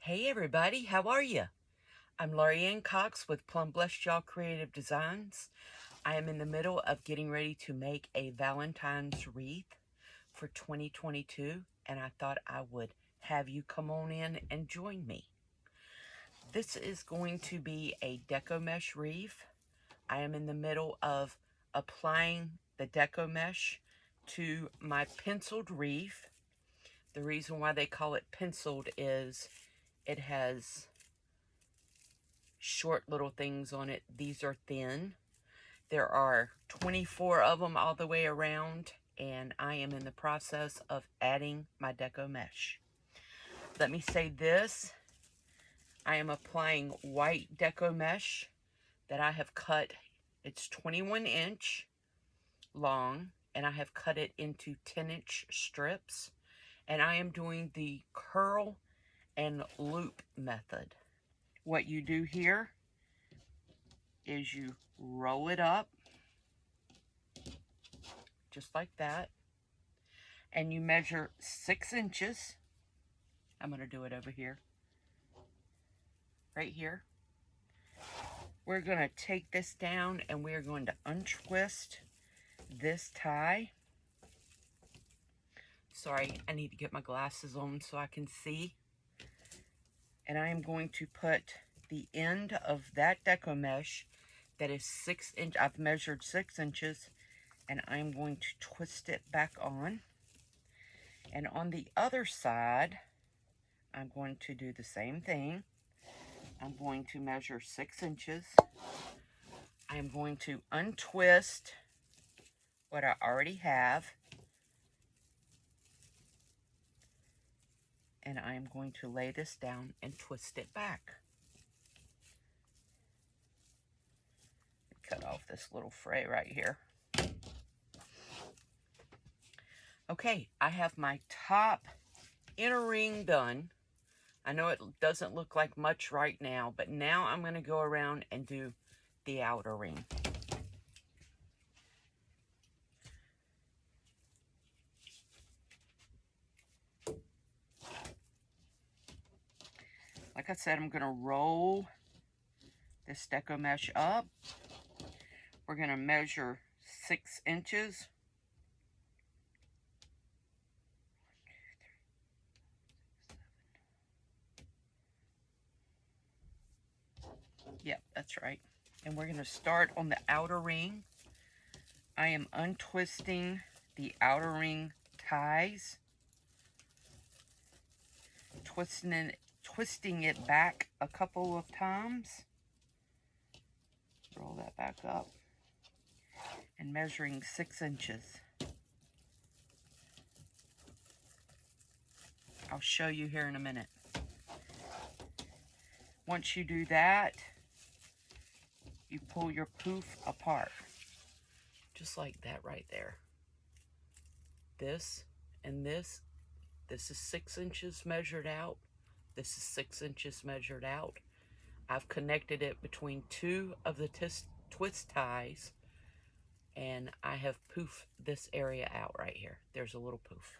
Hey everybody, how are you? I'm Laurie Coxe with Plum Creative Designs. I am in the middle of getting ready to make a Valentine's wreath for 2022, and I thought I would have you come on in and join me. This is going to be a deco mesh wreath. I am in the middle of applying the deco mesh to my penciled wreath. The reason why they call it penciled is it has short little things on it. These are thin. There are 24 of them all the way around, and I am in the process of adding my deco mesh. Let me say this. I am applying white deco mesh that I have cut. It's 21-inch long, and I have cut it into 10-inch strips, and I am doing the curl and loop method. What you do here is you roll it up just like that, and you measure 6 inches. I'm going to do it over here, right here. We're going to take this down and we're going to untwist this tie. Sorry, I need to get my glasses on so I can see. And I am going to put the end of that deco mesh that is 6 inch. I've measured 6 inches, and I'm going to twist it back on. And on the other side, I'm going to do the same thing. I'm going to measure 6 inches. I'm going to untwist what I already have. And I'm going to lay this down and twist it back. Cut off this little fray right here. Okay, I have my top inner ring done. I know it doesn't look like much right now, but now I'm going to go around and do the outer ring. Like I said, I'm going to roll this deco mesh up. We're going to measure 6 inches. Yep, that's right. And we're going to start on the outer ring. I am untwisting the outer ring ties, twisting it back a couple of times. Roll that back up and measuring 6 inches. I'll show you here in a minute. Once you do that, you pull your poof apart. Just like that right there. This and this. This is 6 inches measured out. This is 6 inches measured out. I've connected it between two of the twist ties, and I have poofed this area out right here. There's a little poof.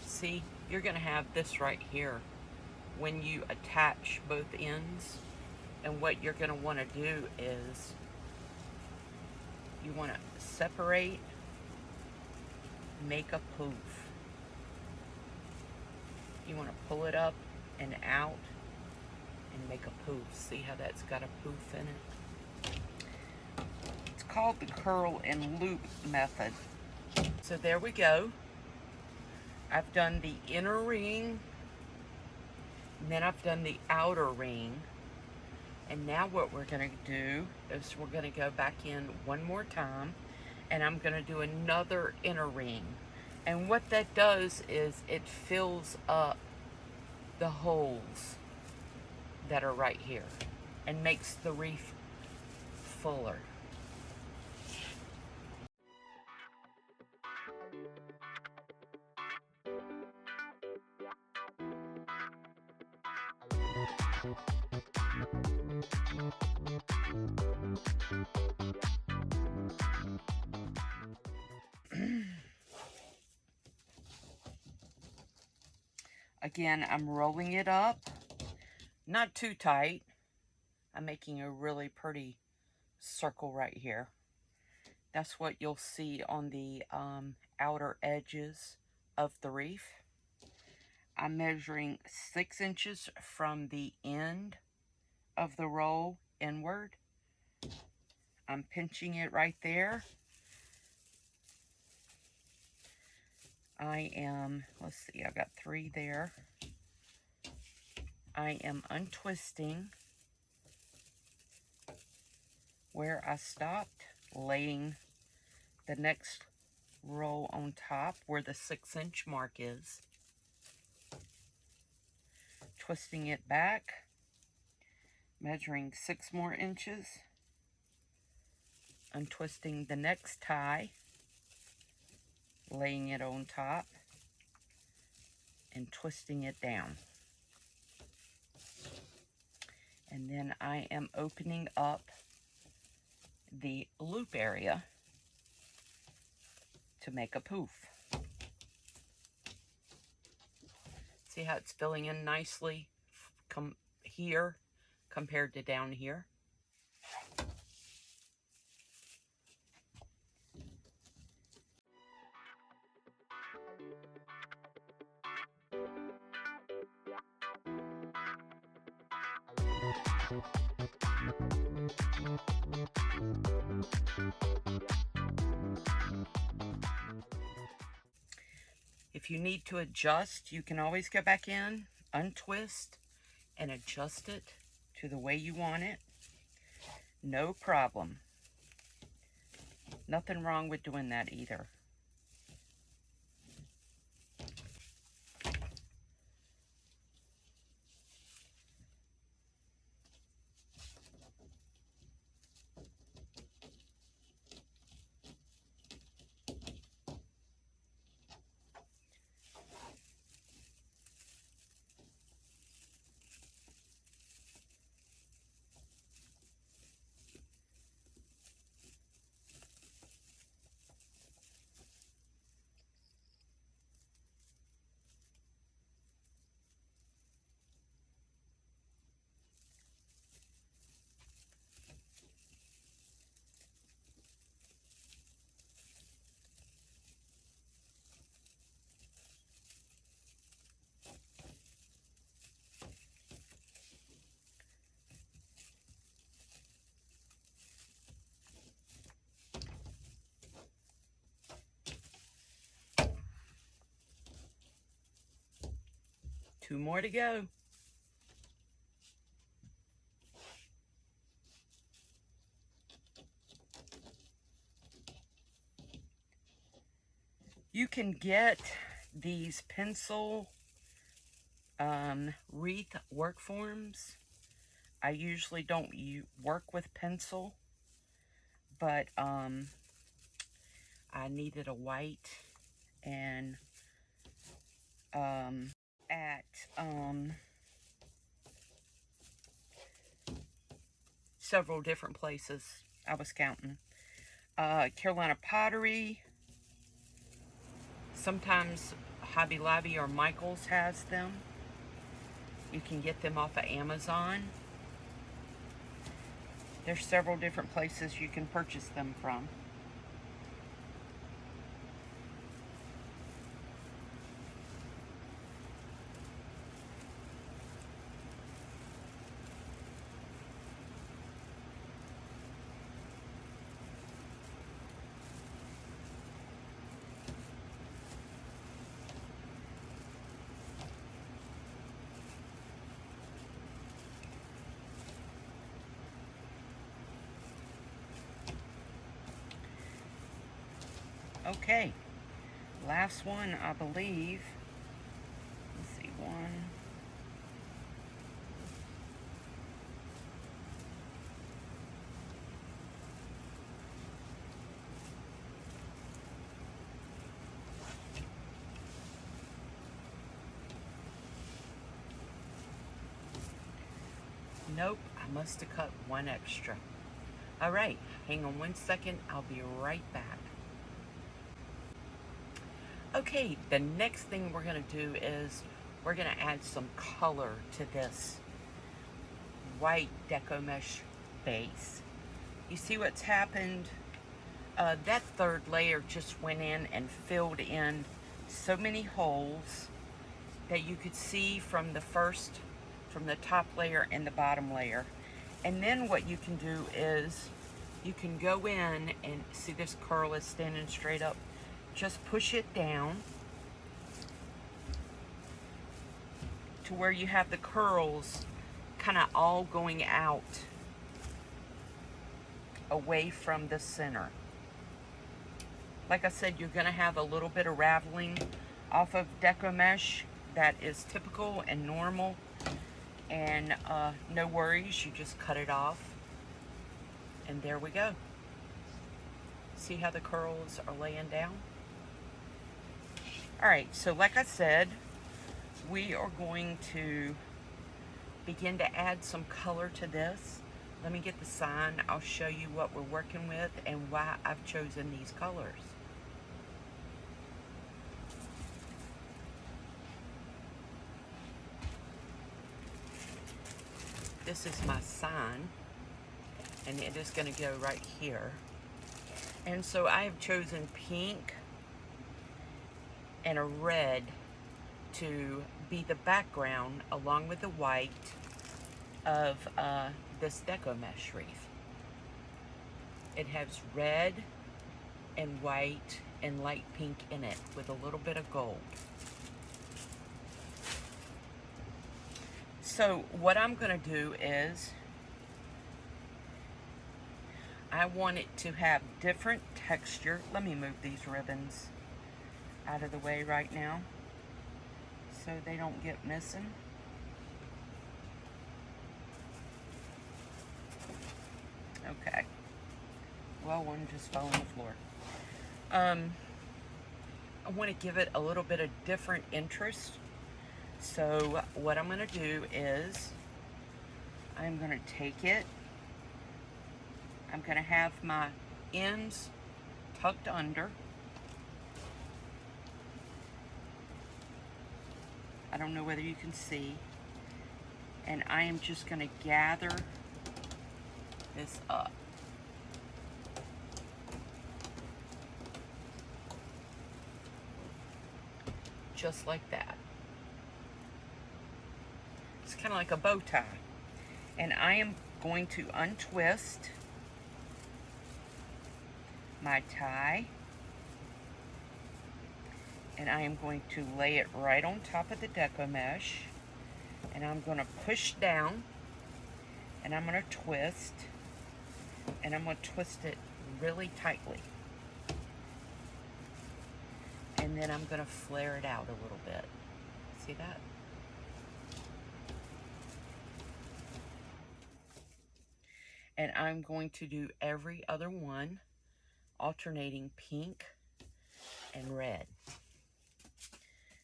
See, you're going to have this right here when you attach both ends. And what you're going to want to do is you want to separate, make a poof. You want to pull it up and out and make a poof. See how that's got a poof in it? It's called the curl and loop method. So there we go. I've done the inner ring And then I've done the outer ring. And now what we're going to do is we're going to go back in one more time, and I'm going to do another inner ring. And what that does is it fills up the holes that are right here and makes the wreath fuller. Again, I'm rolling it up, not too tight. I'm making a really pretty circle right here. That's what you'll see on the outer edges of the wreath. I'm measuring 6 inches from the end of the roll inward. I'm pinching it right there. I am, let's see, I got 3 there. I am untwisting where I stopped, laying the next roll on top where the 6-inch mark is, twisting it back, measuring 6 more inches, untwisting the next tie, laying it on top, and twisting it down. And then I am opening up the loop area to make a poof. See how it's filling in nicely here compared to down here? If you need to adjust, you can always go back in, untwist, and adjust it to the way you want it. No problem. Nothing wrong with doing that either. Two more to go. You can get these pencil wreath work forms. I usually don't work with pencil, but I needed a white, and at several different places. I was counting. Carolina Pottery. Sometimes Hobby Lobby or Michael's has them. You can get them off of Amazon. There's several different places you can purchase them from. Okay, last one, I believe. Let's see, one. Nope, I must have cut one extra. All right, hang on 1 second. I'll be right back. Okay, the next thing we're going to do is we're going to add some color to this white deco mesh base. You see what's happened? That third layer just went in and filled in so many holes that you could see from the top layer and the bottom layer. And then what you can do is you can go in and see this curl is standing straight up. Just push it down to where you have the curls kind of all going out away from the center. Like I said, you're going to have a little bit of raveling off of deco mesh. That is typical and normal, and no worries, you just cut it off, and there we go. See how the curls are laying down? Alright, so like I said, we are going to begin to add some color to this. Let me get the sign. I'll show you what we're working with and why I've chosen these colors. This is my sign, and it is going to go right here. And so I have chosen pink and a red to be the background along with the white of this deco mesh wreath. It has red and white and light pink in it with a little bit of gold. So what I'm going to do is I want it to have different texture. Let me move these ribbons out of the way right now so they don't get missing. Okay. Well, one just fell on the floor. I want to give it a little bit of different interest. So what I'm going to do is I'm going to take it. I'm going to have my ends tucked under. I don't know whether you can see. And I am just going to gather this up. Just like that. It's kind of like a bow tie. And I am going to untwist my tie. And I am going to lay it right on top of the deco mesh. And I'm going to push down. And I'm going to twist. And I'm going to twist it really tightly. And then I'm going to flare it out a little bit. See that? And I'm going to do every other one, alternating pink and red.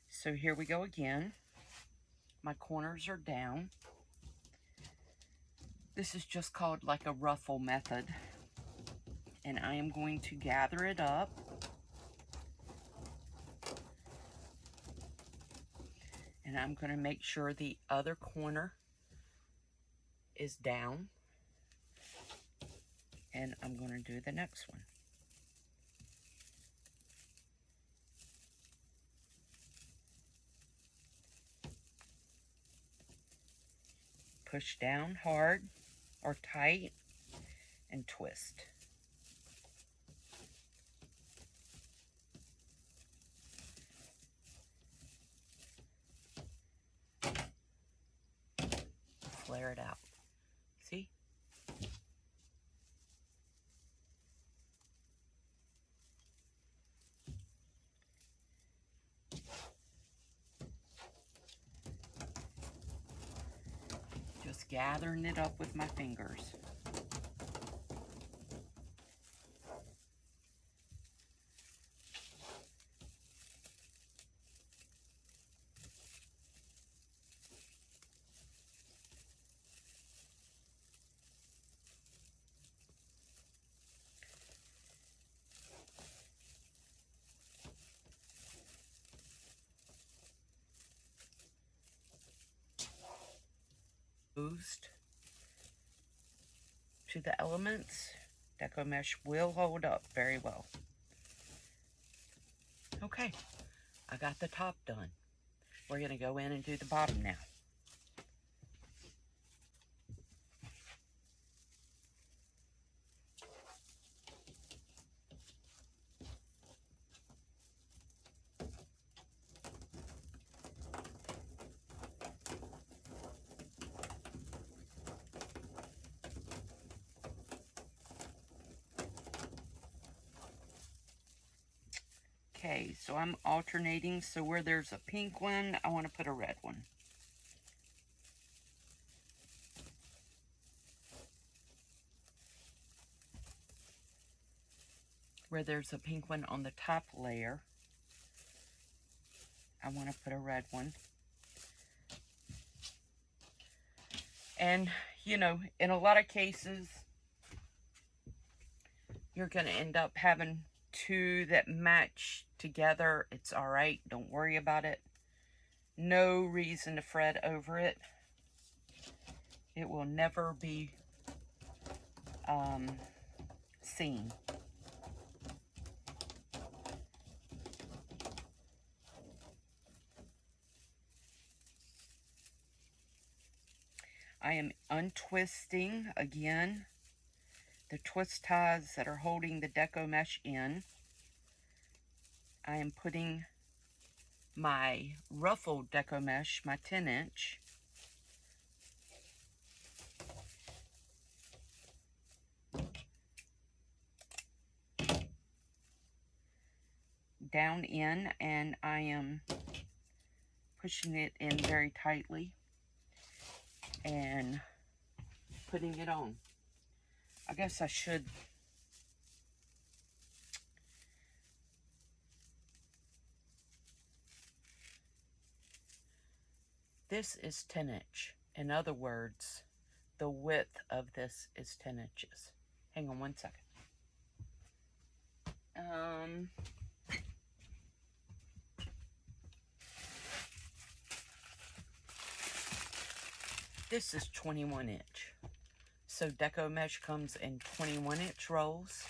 So here we go again. My corners are down. This is just called like a ruffle method. And I am going to gather it up. And I'm going to make sure the other corner is down. And I'm going to do the next one. Push down hard or tight and twist. Flare it out. See? gathering it up with my fingers. To the elements, deco mesh will hold up very well. Okay, I got the top done. We're going to go in and do the bottom now. Okay, so I'm alternating, so where there's a pink one, I want to put a red one. Where there's a pink one on the top layer, I want to put a red one. And, you know, in a lot of cases, you're going to end up having two that match together. It's all right. Don't worry about it. No reason to fret over it. It will never be seen. I am untwisting again the twist ties that are holding the deco mesh in. I am putting my ruffled deco mesh, my 10-inch, down in, and I am pushing it in very tightly and putting it on. I guess I should this is 10-inch. In other words, the width of this is 10 inches. Hang on one second. This is 21-inch. So deco mesh comes in 21-inch rolls,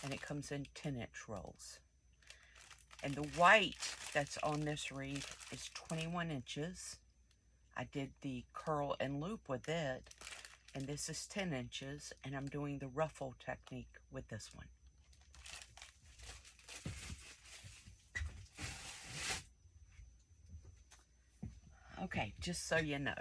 and it comes in 10-inch rolls. And the white that's on this wreath is 21 inches. I did the curl and loop with it, and this is 10 inches, and I'm doing the ruffle technique with this one. Okay, just so you know.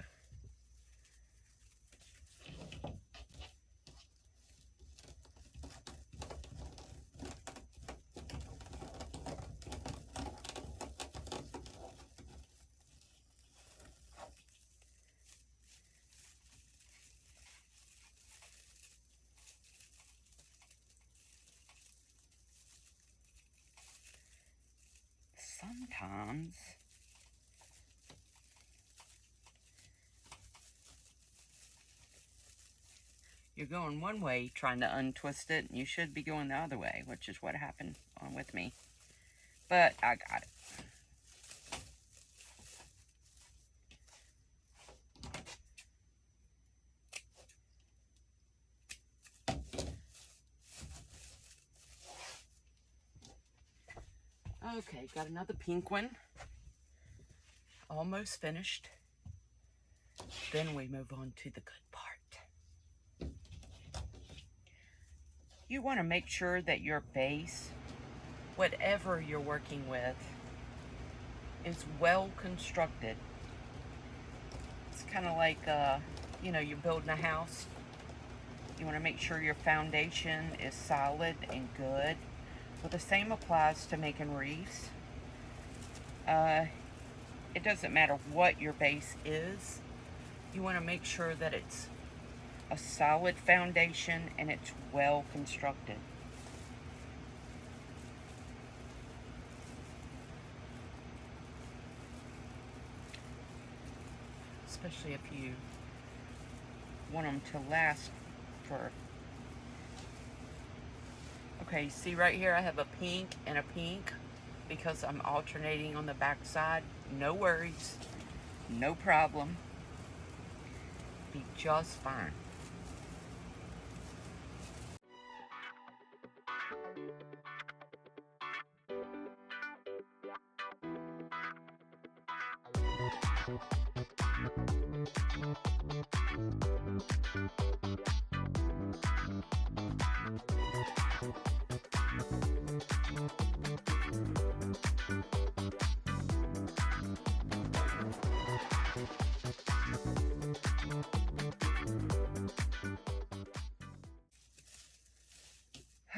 Sometimes you're going one way trying to untwist it, and you should be going the other way, which is what happened on with me. But I got it. Okay, got another pink one. Almost finished. Then we move on to the good part. You want to make sure that your base, whatever you're working with, is well constructed. It's kind of like, you know, you're building a house. You want to make sure your foundation is solid and good. Well, the same applies to making wreaths. It doesn't matter what your base is. You want to make sure that it's a solid foundation and it's well constructed. Especially if you want them to last for... Okay, see right here I have a pink and a pink because I'm alternating on the back side. No worries, no problem. Be just fine.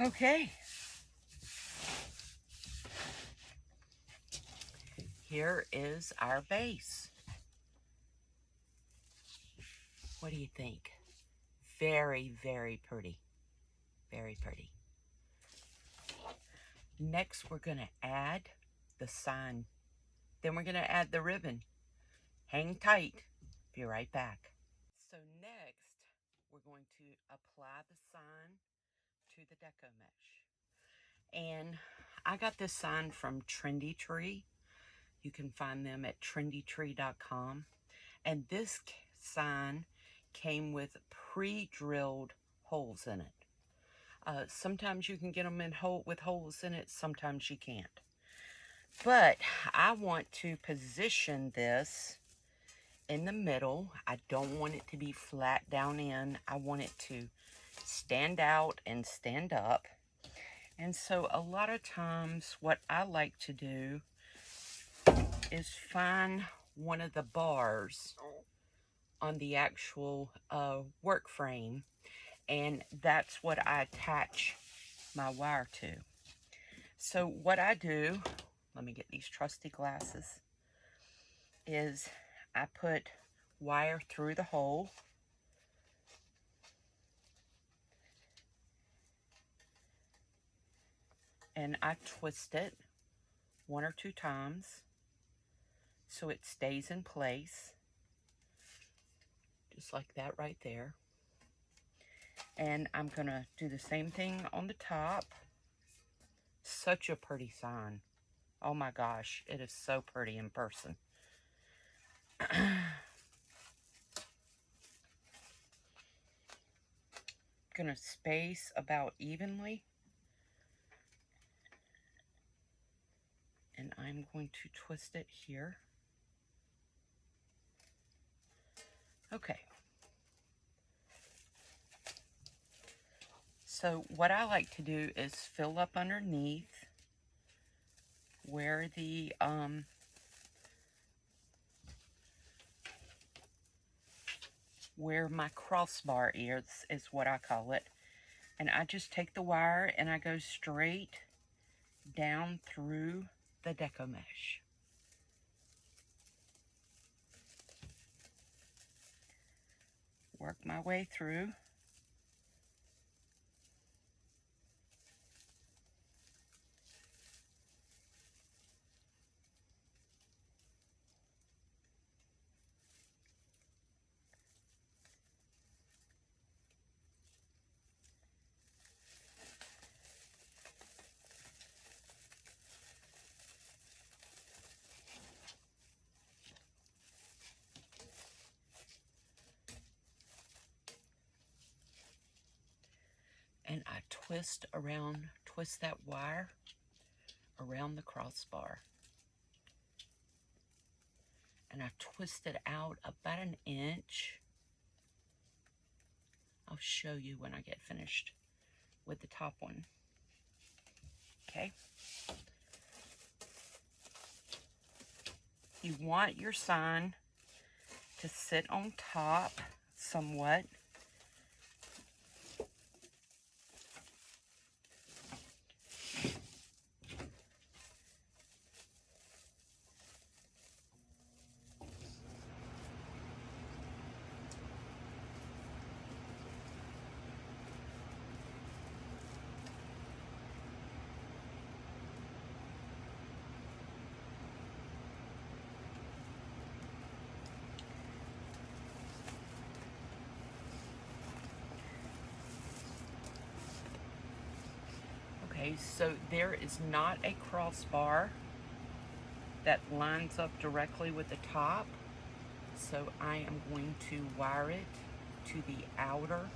Okay. Here is our base. What do you think? Very, very pretty. Very pretty. Next, we're going to add the sign. Then we're going to add the ribbon. Hang tight. Be right back. So next, we're going to apply the sign to the deco mesh. And I got this sign from Trendy Tree. You can find them at trendytree.com. And this sign came with pre-drilled holes in it. Sometimes you can get them with holes in it, sometimes you can't. But I want to position this in the middle. I don't want it to be flat down in. I want it to stand out and stand up. And so a lot of times what I like to do is find one of the bars on the actual work frame, and that's what I attach my wire to. So what I do, let me get these trusty glasses, is I put wire through the hole, and I twist it 1 or 2 times so it stays in place, just like that right there. And I'm gonna do the same thing on the top. Such a pretty sign. Oh my gosh, it is so pretty in person. Gonna space about evenly. And I'm going to twist it here. Okay. So what I like to do is fill up underneath where the where my crossbar is what I call it. And I just take the wire and I go straight down through the deco mesh. Work my way through. And I twist that wire around the crossbar. And I twist it out about 1 inch. I'll show you when I get finished with the top one. Okay. You want your sign to sit on top somewhat. Okay, so there is not a crossbar that lines up directly with the top, so I am going to wire it to the outer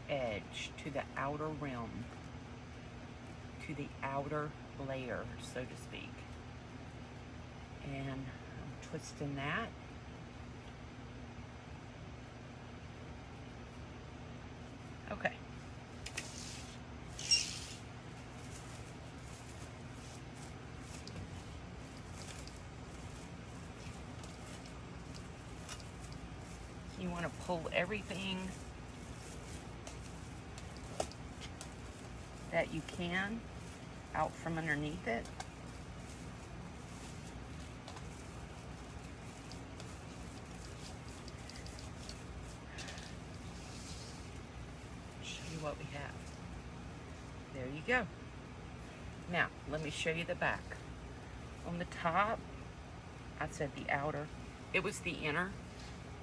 edge, to the outer rim, to the outer layer, so to speak. And I'm twisting that. Okay. You want to pull everything that you can out from underneath it. Show you what we have. There you go. Now, let me show you the back. On the top, I said the outer. It was the inner.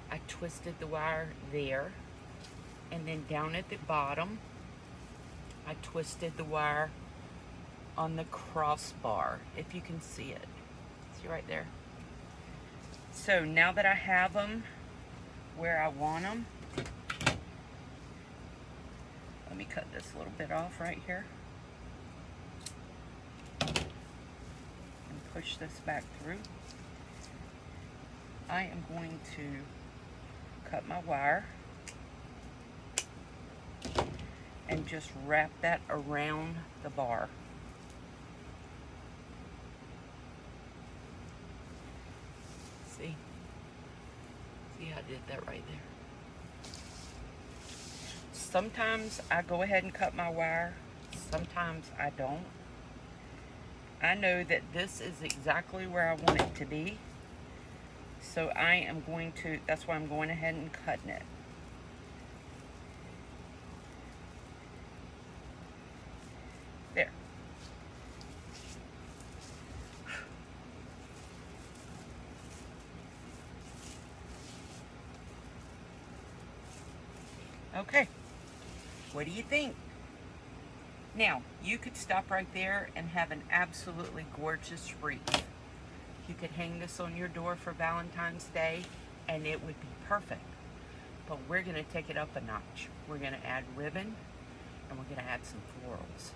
I twisted the wire there. And then down at the bottom, I twisted the wire on the crossbar, if you can see it. See right there? So now that I have them where I want them, let me cut this little bit off right here. And push this back through. I am going to cut my wire and just wrap that around the bar. See how I did that right there? Sometimes I go ahead and cut my wire, sometimes I don't. I know that this is exactly where I want it to be, so I am going to, that's why I'm going ahead and cutting it. There. Okay, what do you think? Now, you could stop right there and have an absolutely gorgeous wreath. You could hang this on your door for Valentine's Day and it would be perfect. But we're gonna take it up a notch. We're gonna add ribbon and we're gonna add some florals.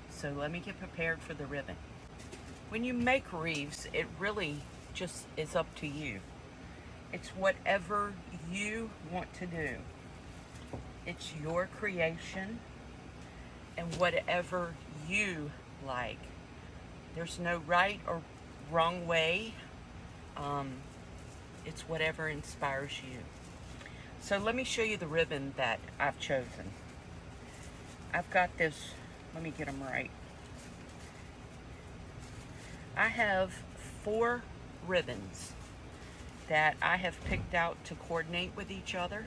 So let me get prepared for the ribbon. When you make wreaths, it really just is up to you. It's whatever you want to do. It's your creation and whatever you like. There's no right or wrong way. It's whatever inspires you. So let me show you the ribbon that I've chosen. I've got this, let me get them right. I have 4 ribbons that I have picked out to coordinate with each other.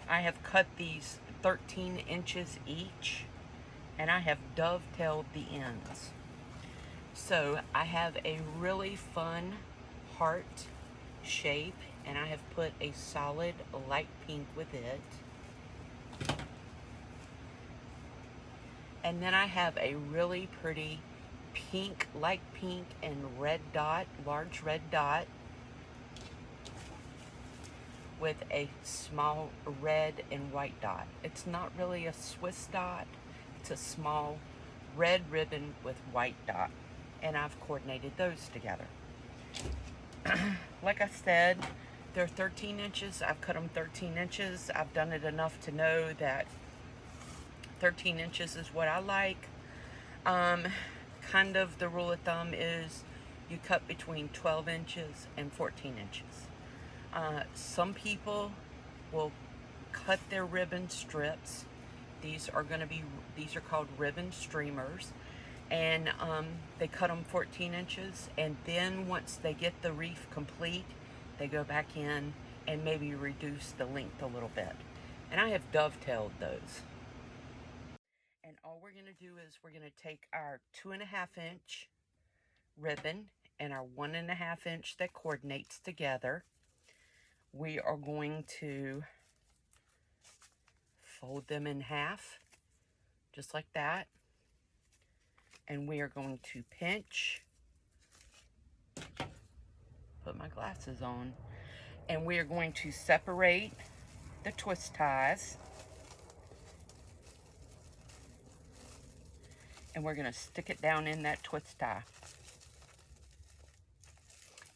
I have cut these 13 inches each, and I have dovetailed the ends. So I have a really fun heart shape, and I have put a solid light pink with it. And then I have a really pretty pink, light pink and red dot, large red dot, with a small red and white dot. It's not really a Swiss dot, it's a small red ribbon with white dot. And I've coordinated those together. Like I said, they're 13 inches. I've cut them 13 inches. I've done it enough to know that 13 inches is what I like. Kind of the rule of thumb is you cut between 12 inches and 14 inches. Some people will cut their ribbon strips. These are called ribbon streamers, and they cut them 14 inches, and then once they get the wreath complete, they go back in and maybe reduce the length a little bit. And I have dovetailed those. And all we're gonna do is we're gonna take our 2.5 inch ribbon and our 1.5 inch that coordinates together. We are going to fold them in half, just like that. And we are going to pinch, put my glasses on, and we are going to separate the twist ties. And we're going to stick it down in that twist tie.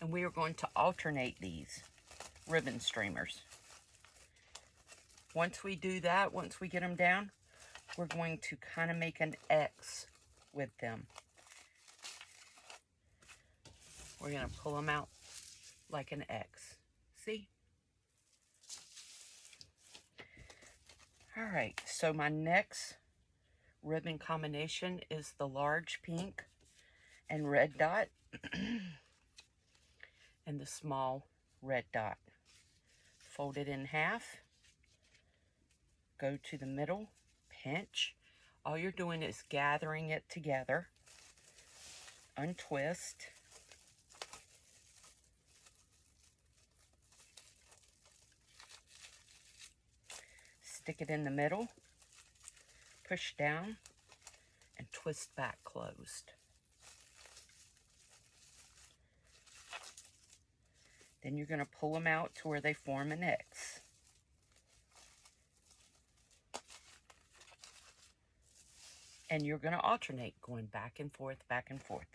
And we are going to alternate these ribbon streamers. Once we do that, once we get them down, we're going to kind of make an X with them. We're going to pull them out like an X. See? All right, so my next ribbon combination is the large pink and red dot and the small red dot. Fold it in half, go to the middle, pinch. All you're doing is gathering it together, untwist, stick it in the middle, push down, and twist back closed. Then you're going to pull them out to where they form an X. And you're going to alternate, going back and forth, back and forth.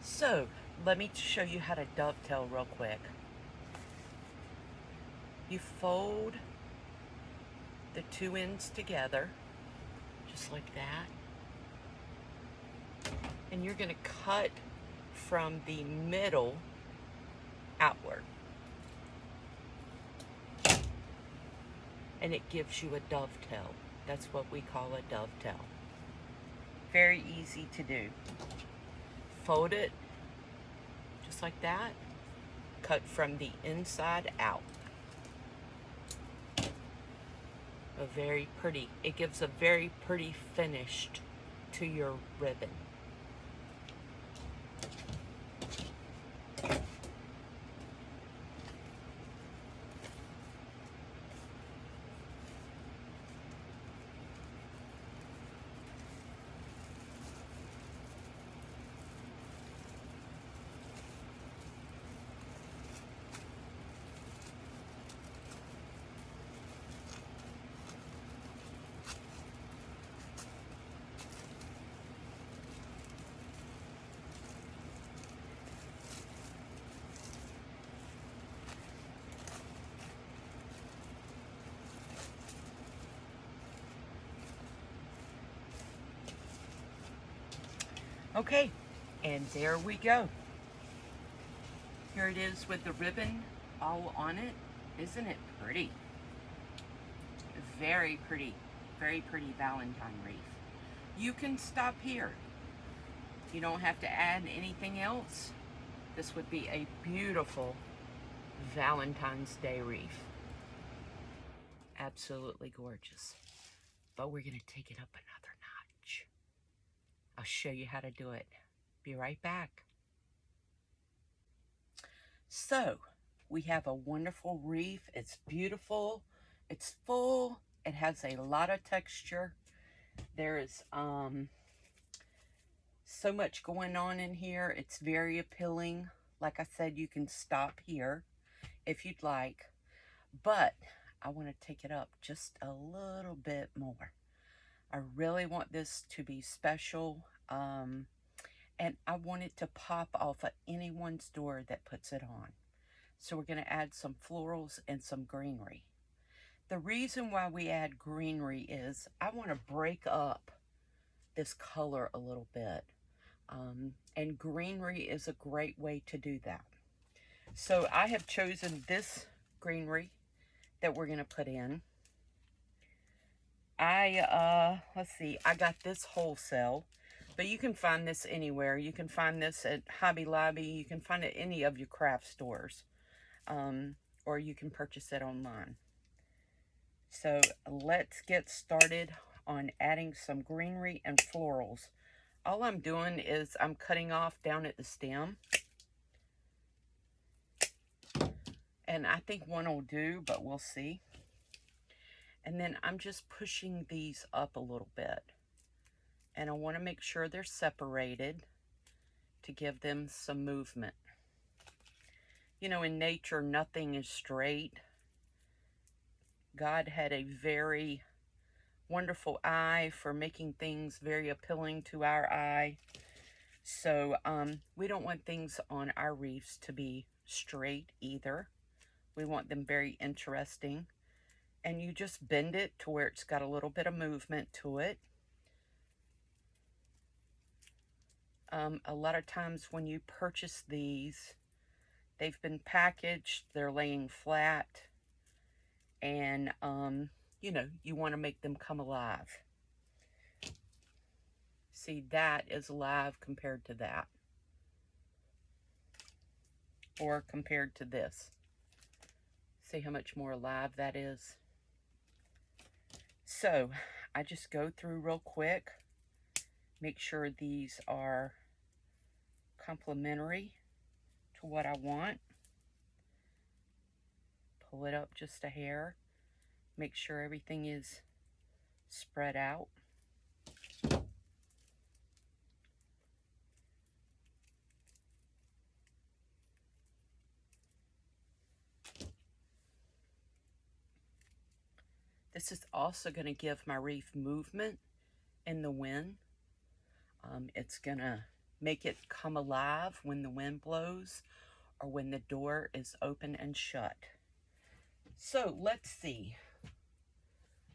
So, let me show you how to dovetail real quick. You fold the two ends together, just like that. And you're going to cut from the middle outward. And it gives you a dovetail. That's what we call a dovetail. Very easy to do. Fold it just like that. Cut from the inside out. Very pretty. It gives a very pretty finish to your ribbon. Okay, and there we go. Here it is with the ribbon all on it. Isn't it pretty? Very pretty Valentine wreath. You can stop here. You don't have to add anything else. This would be a beautiful Valentine's Day wreath. Absolutely gorgeous. But we're going to take it up another notch. I'll show you how to do it. Be right back. So, we have a wonderful wreath. It's beautiful. It's full. It has a lot of texture. There is So much going on in here. It's very appealing. Like I said, you can stop here if you'd like, but I want to take it up just a little bit more. I really want this to be special, and I want it to pop off at anyone's door that puts it on. So we're going to add some florals and some greenery. The reason why we add greenery is I want to break up this color a little bit. And greenery is a great way to do that. So I have chosen this greenery that we're going to put in. Let's see, I got this wholesale, but you can find this anywhere. You can find this at Hobby Lobby. You can find it at any of your craft stores, or you can purchase it online. So let's get started on adding some greenery and florals. All I'm doing is I'm cutting off down at the stem. And I think one will do, but we'll see. And then I'm just pushing these up a little bit. And I want to make sure they're separated to give them some movement. You know, in nature, nothing is straight. God had a very wonderful eye for making things very appealing to our eye. So we don't want things on our wreaths to be straight either. We want them very interesting. And you just bend it to where it's got a little bit of movement to it. A lot of times when you purchase these, they've been packaged, they're laying flat, and you know, you want to make them come alive. See, that is alive compared to that, or compared to this. See how much more alive that is? So I just go through real quick, make sure these are complementary to what I want. Pull it up just a hair, make sure everything is spread out. This is also going to give my wreath movement in the wind. It's going to make it come alive when the wind blows or when the door is open and shut. So let's see.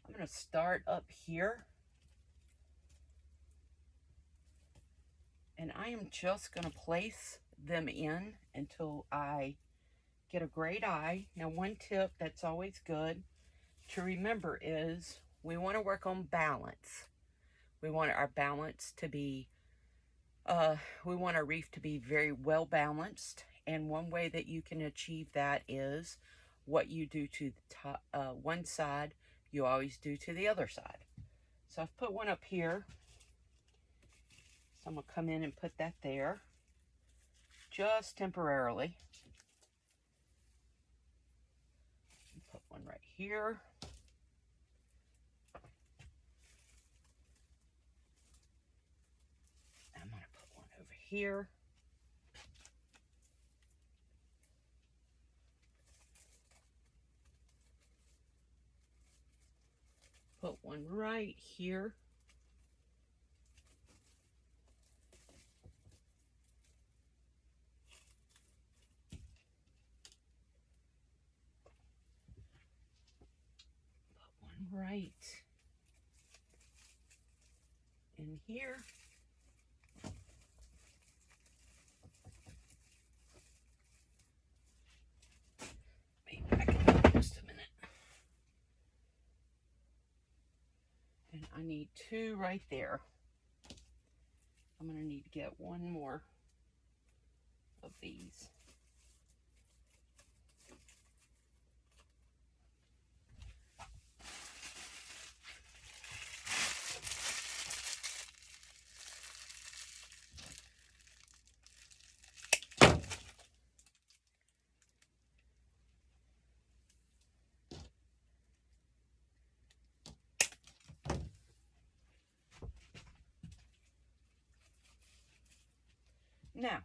I'm going to start up here. And I am just going to place them in until I get a great eye. Now, one tip that's always good to remember is we want to work on balance. We want our balance to be, we want our wreath to be very well balanced. And one way that you can achieve that is what you do to the top, one side, you always do to the other side. So I've put one up here. So I'm going to come in and put that there, just temporarily. Put one right here. I'm going to put one over here. Put one right here. Put one right in here. Be back in just a minute. And I need two right there. I'm going to need to get one more of these. Now,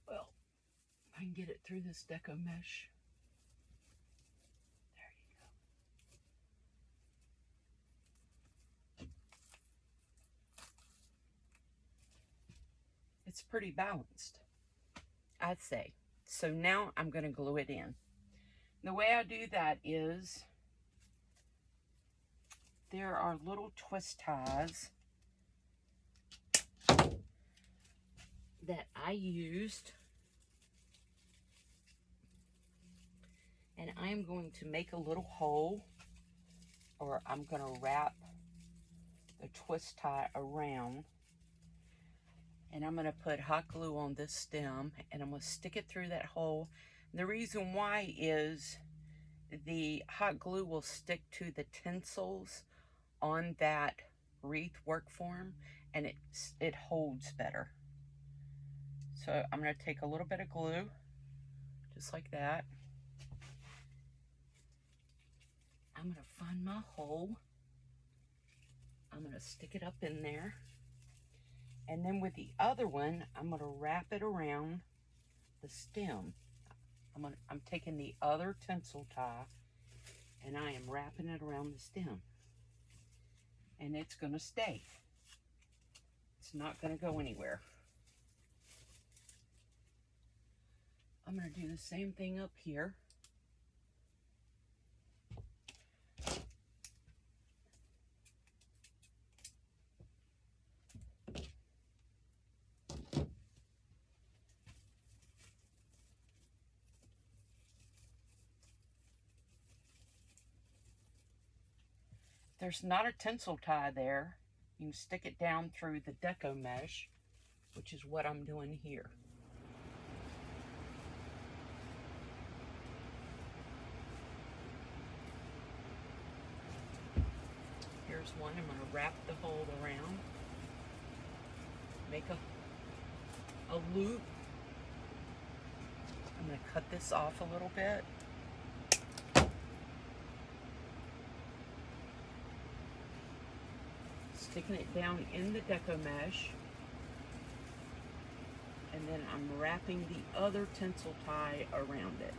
well, if I can get it through this deco mesh. There you go. It's pretty balanced, I'd say. So now I'm going to glue it in. The way I do that is there are little twist ties that I used, and I'm going to make a little hole, or I'm going to wrap the twist tie around, and I'm going to put hot glue on this stem, and I'm going to stick it through that hole. And the reason why is the hot glue will stick to the tinsels on that wreath work form, and it holds better. So I'm going to take a little bit of glue, just like that. I'm going to find my hole. I'm going to stick it up in there. And then with the other one, I'm going to wrap it around the stem. I'm taking the other tinsel tie, and I am wrapping it around the stem. And it's going to stay. It's not going to go anywhere. I'm going to do the same thing up here. There's not a tinsel tie there. You can stick it down through the deco mesh, which is what I'm doing here. Here's one. I'm going to wrap the hole around, make a loop. I'm going to cut this off a little bit. Sticking it down in the deco mesh, and then I'm wrapping the other tinsel tie around it.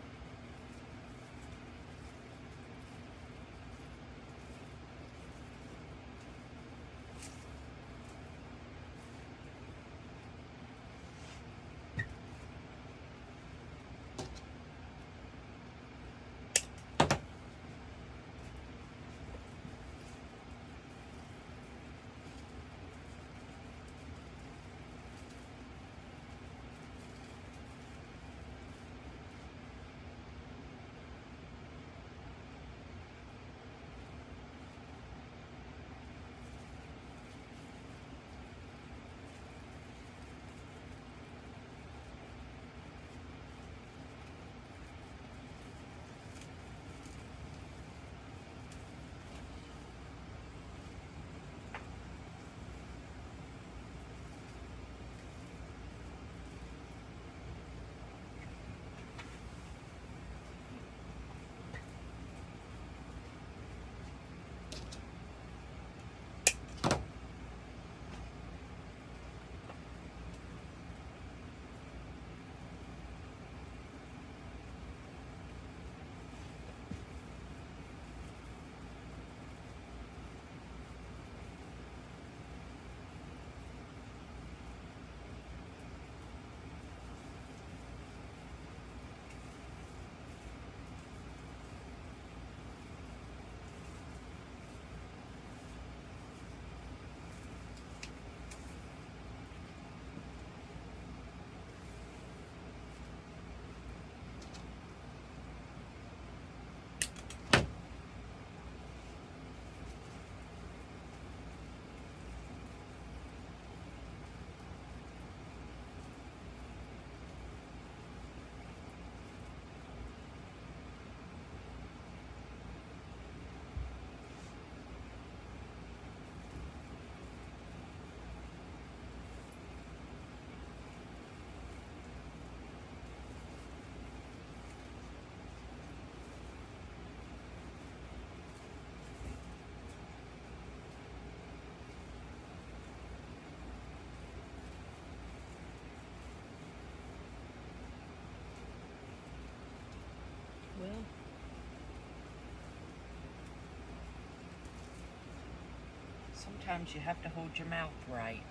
Sometimes you have to hold your mouth right.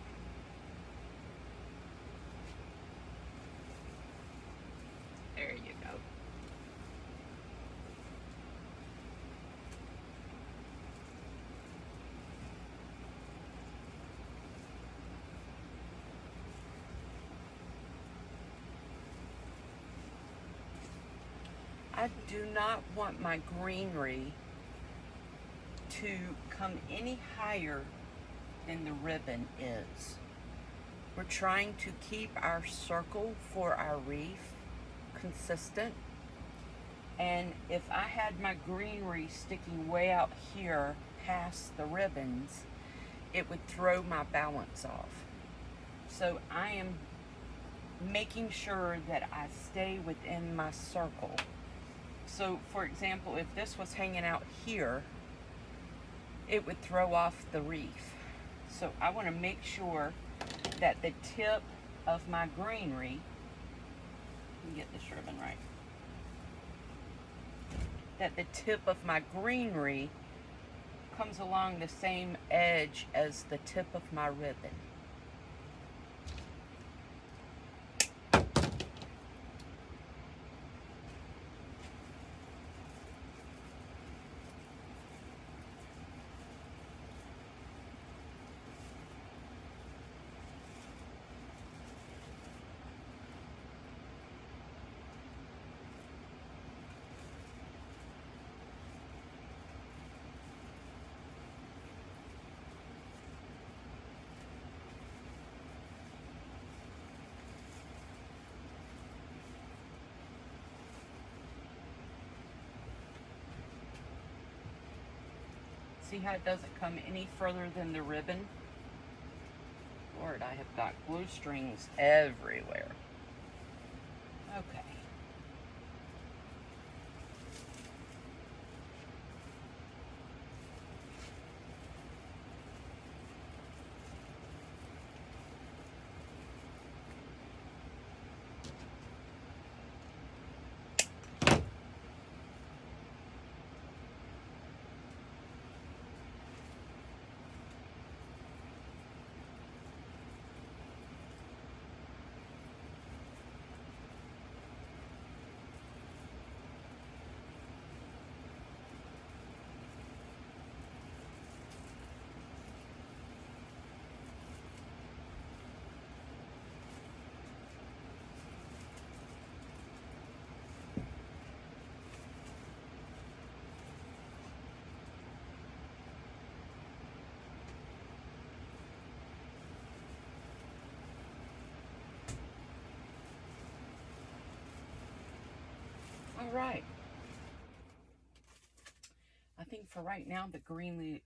There you go. I do not want my greenery to come any higher than the ribbon is. We're trying to keep our circle for our wreath consistent. And if I had my greenery sticking way out here past the ribbons, it would throw my balance off. So I am making sure that I stay within my circle. So for example, if this was hanging out here, it would throw off the wreath. So I want to make sure that the tip of my greenery, let me get this ribbon right, that the tip of my greenery comes along the same edge as the tip of my ribbon. See how it doesn't come any further than the ribbon? Lord, I have got glue strings everywhere. Okay. All right. I think for right now, the greenery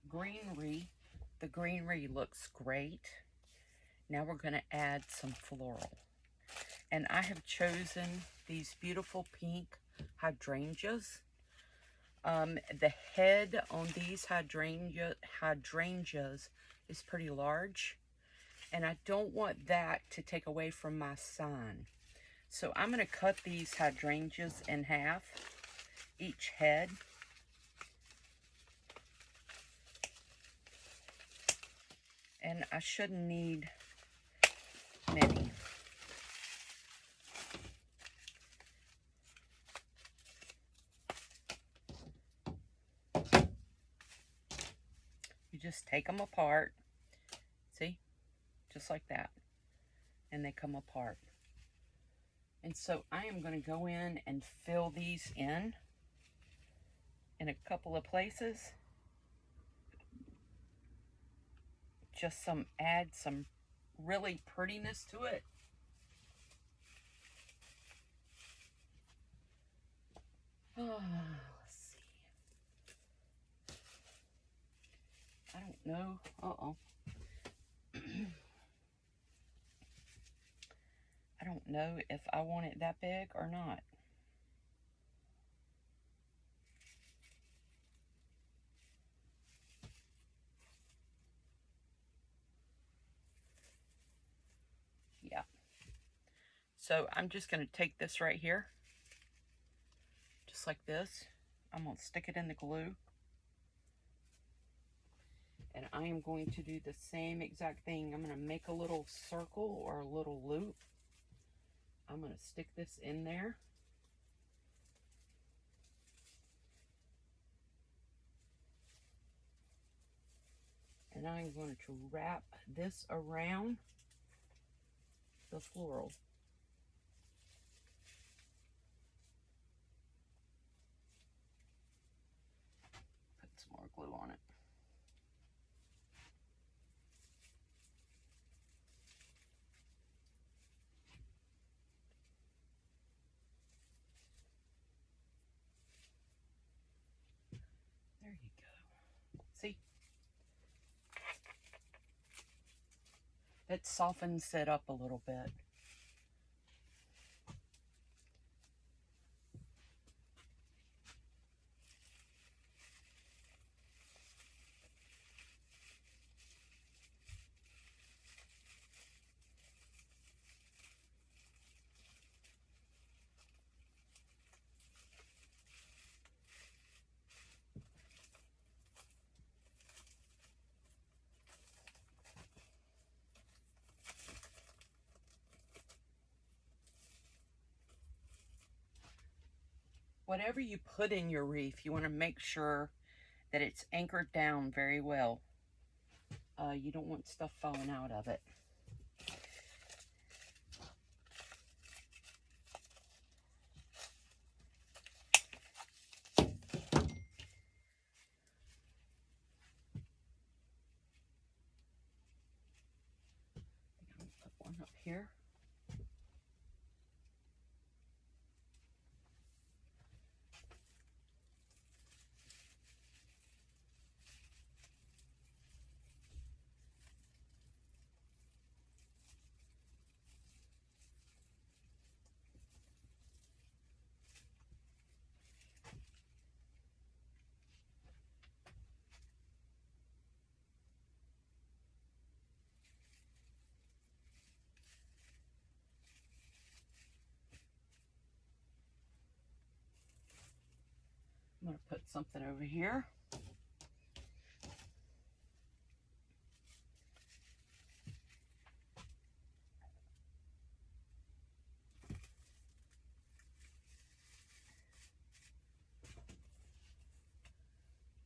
looks great. Now we're going to add some floral. And I have chosen these beautiful pink hydrangeas. The head on these hydrangeas is pretty large. And I don't want that to take away from my sign. So I'm going to cut these hydrangeas in half, each head. And I shouldn't need many. You just take them apart. See? Just like that. And they come apart. And so I am going to go in and fill these in a couple of places. Just add some really prettiness to it. Oh, let's see. I don't know. Uh-oh. I don't know if I want it that big or not. Yeah. So I'm just going to take this right here, just like this. I'm going to stick it in the glue. And I am going to do the same exact thing. I'm going to make a little circle or a little loop. I'm going to stick this in there. And I'm going to wrap this around the floral. Put some more glue on it. There you go. See? It softens it up a little bit. Whatever you put in your wreath, you want to make sure that it's anchored down very well. You don't want stuff falling out of it. Put one up here. I'm going to put something over here.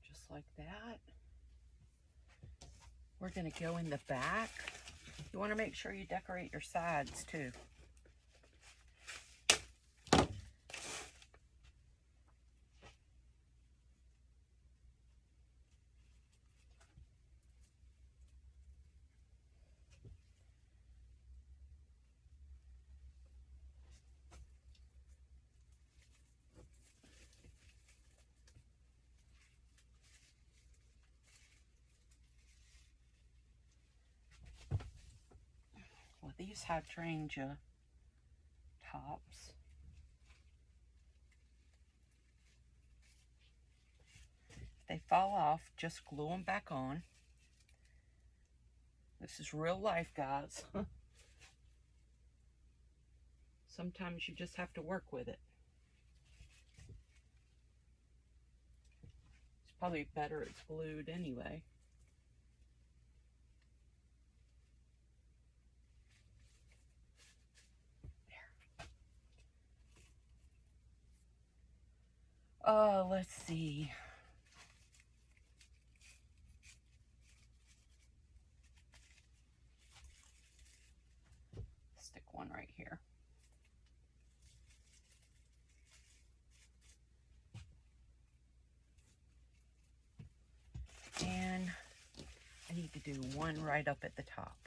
Just like that. We're going to go in the back. You want to make sure you decorate your sides too. Well, these hydrangea tops. If they fall off, just glue them back on. This is real life, guys. Sometimes you just have to work with it. It's probably better it's glued anyway. Let's see. Stick one right here. And I need to do one right up at the top.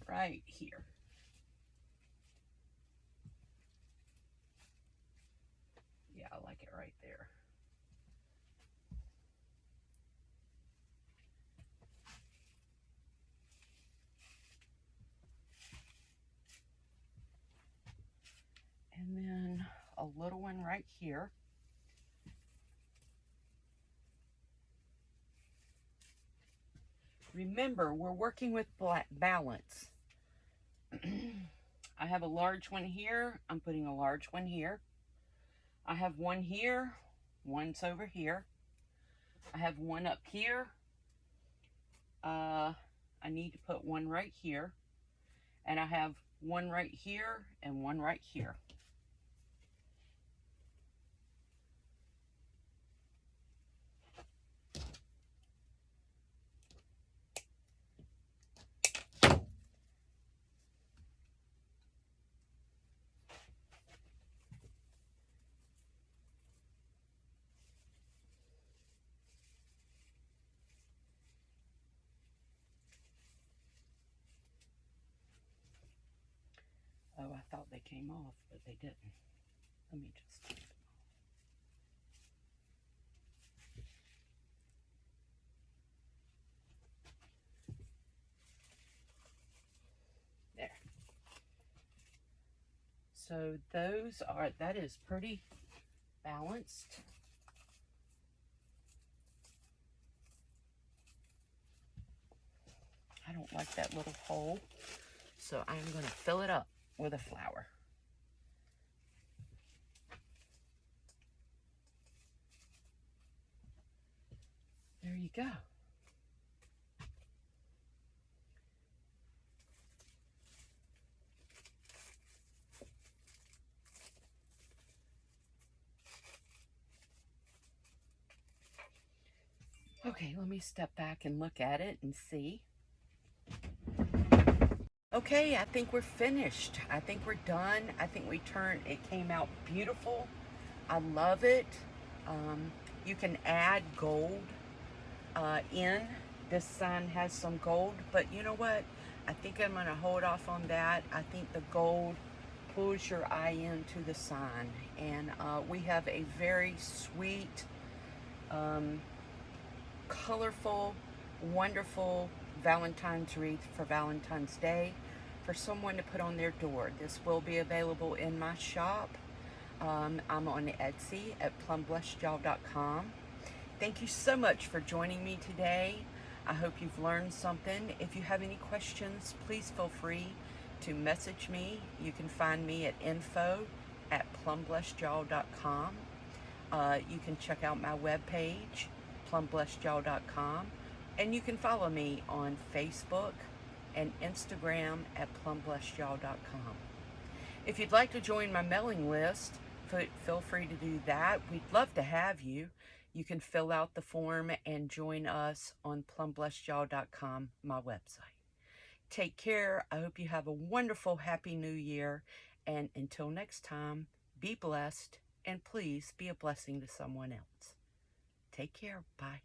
Right here. Yeah, I like it right there. And then a little one right here. Remember, we're working with balance. I have a large one here. I'm putting a large one here. I have one here. One's over here. I have one up here. I need to put one right here. And I have one right here and one right here. Oh, I thought they came off, but they didn't. Let me just take them off. There. So that is pretty balanced. I don't like that little hole, so I'm going to fill it up with a flower. There you go. Okay, let me step back and look at it and see. Okay, I think we're finished. I think we're done. I think it came out beautiful. I love it. You can add gold in. This sign has some gold, but you know what? I think I'm gonna hold off on that. I think the gold pulls your eye into the sign. And we have a very sweet, colorful, wonderful Valentine's wreath for Valentine's Day for someone to put on their door. This will be available in my shop. I'm on Etsy at plumblessedjall.com. Thank you so much for joining me today. I hope you've learned something. If you have any questions, please feel free to message me. You can find me at info@plumblessedjall.com. You can check out my webpage, plumblessedjall.com, and you can follow me on Facebook and Instagram at plumblessedjall.com. If you'd like to join my mailing list, feel free to do that. We'd love to have you. You can fill out the form and join us on plumblessedjall.com, my website. Take care. I hope you have a wonderful, happy new year. And until next time, be blessed and please be a blessing to someone else. Take care. Bye.